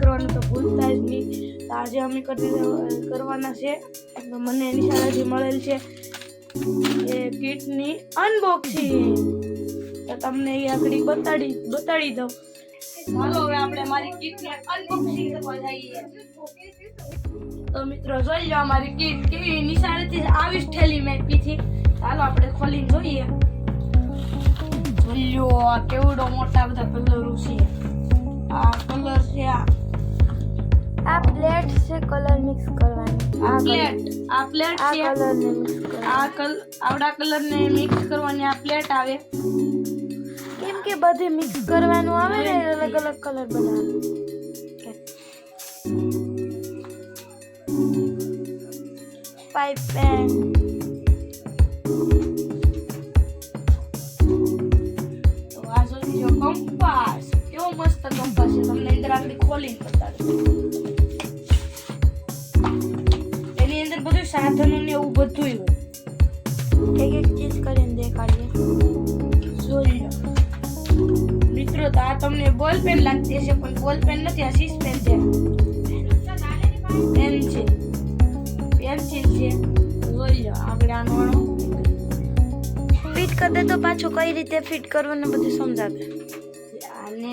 કરવાનું તો ભૂલતા જ નહીં. તો આજે અમે કરવાના છે, મને નિશાળેથી મળેલ છે એ કીટની અનબોક્સિંગ. તો તમને એ આકડી બતાડી દઉં. ચાલો હવે આપણે મારી કીટને અનબોક્સિંગ કરવા જઈએ. તો મિત્રો જોઈ લો અમારી કીટ કેવી નિશાળેથી આવી જ થેલી મેં આપી. ચાલો આપણે ખોલીને જોઈએ. જોઈ લો કેવડો મોટા બધા કલરો છે. આ કલર છે, આ પ્લેટ છે કલર મિક્સ કરવાની. આ પ્લેટ આ છે, કલર ને મિક્સ કરવાની. આવડા કલર ને મિક્સ કરવાની આ પ્લેટ આવે. કેમ કે બધી મિક્સ કરવાનું આવે ને અલગ અલગ કલર બનાવવાનું. પાઇપ પેન, તો આ જોઈ લો કંપાસ. કેવો મસ્ત કંપાસ છે, તમને અંદર આકડી ખોલીને બતાડું. એની અંદર બધું સાધનો ને એવું બધું હોય. એક ચીજ કરીને દેખાડીએ. જોઈ લો મિત્રો, તો આ તમને બોલ પેન લાગતી હશે, પણ બોલ પેન નથી, આ સીસ પેન છે. પેન્સિલ છે. જોઈ લો આપણે આનો ફિટ કરી દે તો પાછું કઈ રીતે ફિટ કરવાનું બધું સમજાવે. આને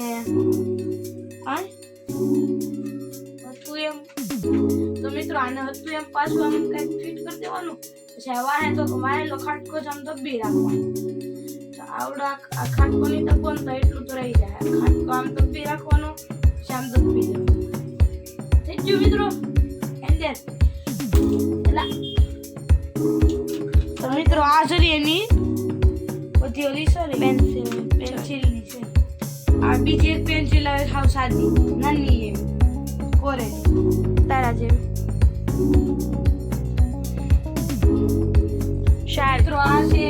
હતું એમ. તો મિત્રો આને હતું એમ પાછું આમ કંઈક ફિટ કરી દેવાનું. પછી આ વાહેલો ખાટકો જ આમ દબી રાખવાનો. તો આવડા આ ખાટકો નહીં દબો ને તો એટલું તો રહી જાય. ખાટકો આમ દબી રાખવાનો, પછી આમ દબી દેવાનું. થઈ ગયું મિત્રો. એન્ડ તો મિત્રો આ જરી એની બધી ઓલી સોરી પેન્સિલની છે. આ બીજી એક પેન્સિલ આવે સાવ સાદી નાની એવી કોરેલી તારા જેવી. મિત્રો આ છે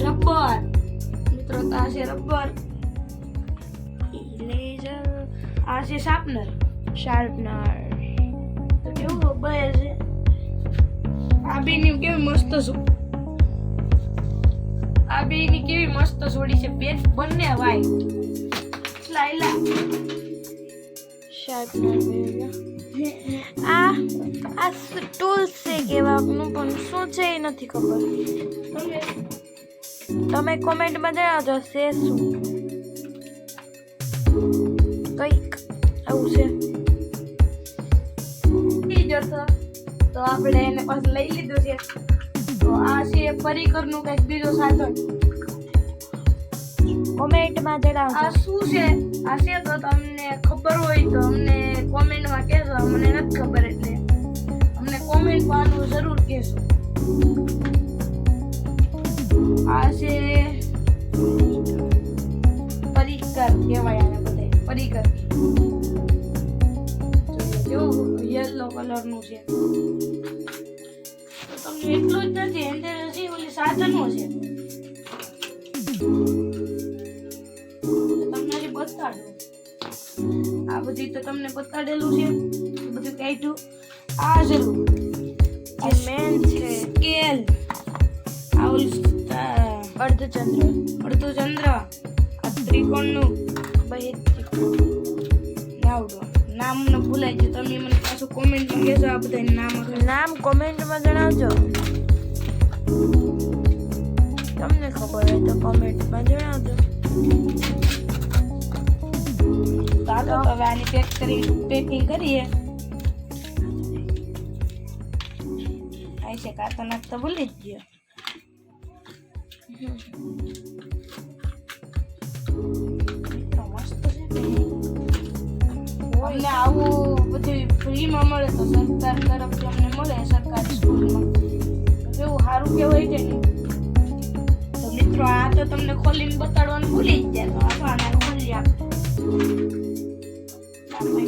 રબર. મિત્રો તો આ છે રબર. ઇરેઝર, આ છે શાર્પનર. તો કેવું રબર છે. આ બેની કેવી મસ્ત જોડી છે. પેન બંને વાઈટ. લાઈલા શાર્પનર. આ ટૂલ્સ છે કેવાનું, પણ શું છે એ નથી ખબર. તમે કોમેન્ટમાં જણાવજો છે શું. કંઈક આવું છે. તો આપણે એને પાછું લઈ લીધું છે. તો આ છે પરિકરનું કંઈક બીજો સાધન. કોમેન્ટમાં જણાવજો આ શું છે. આ છે તો તમને ખબર હોય તો અમને કોમેન્ટમાં કહેજો. મને નથી ખબર એટલે અમને કોમેન્ટમાં આનું જરૂર કહેજો. આ છે પરિકર કહેવાય આને બધા. પરિકર કેવું યલો કલરનું છે. તો તમને એટલું જ નથી, અંદર હજી ઓલી સાધનો છે. બતાડું. આ બધી તો તમને બતાડેલું છે. બધું કાઢ્યું. આ જરૂર જે મેન છે સ્કેલ. આ અર્ધચંદ્ર. આ ત્રિકોણનું નાવડો. નામ મને ભૂલાઈ ગયું. તમે મને પાછું કોમેન્ટમાં કહેજો. આ બધા નામ કોમેન્ટમાં જણાવજો. તમને ખબર હોય તો કોમેન્ટમાં જણાવજો. ચાલો હવે આની પેકિંગ કરીએ. આ છે કાતો નાખતો ભૂલી જ ગયો. મસ્ત છે. અમને આવું બધું ફ્રીમાં મળે તો સરકાર તરફથી અમને મળે. સરકારી સ્કૂલમાં કેવું સારું કહેવાય છે ને. તો મિત્રો આ તો તમને ખોલીને બતાડવાનું ભૂલી જ જાય. તો આને ખોલી આપણે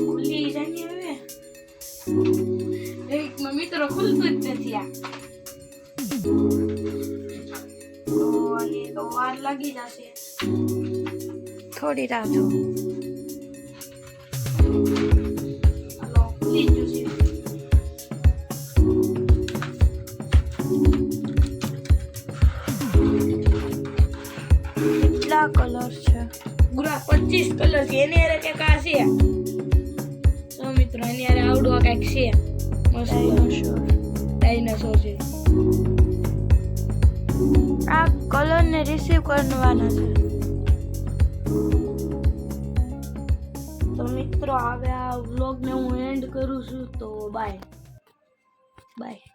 ખુલ્લી જાય હવે. એકમાં મિત્રો ખુલતું જ નથી. આ તો વાર લાગી જશે. થોડી રાહ જો. હાલો ખુલી જશે. કેટલા કલર છે. પૂરા 25 કલર છે એની હારે કંઈક આ છે તો મિત્રો એની હારે આવડું આ કંઈક છે મસ્ત ડાયનાસોર છે આ કલરને રિસીવ કરવાના છે. તો મિત્રો હવે આ વ્લોગને હું એન્ડ કરું છું તો બાય બાય.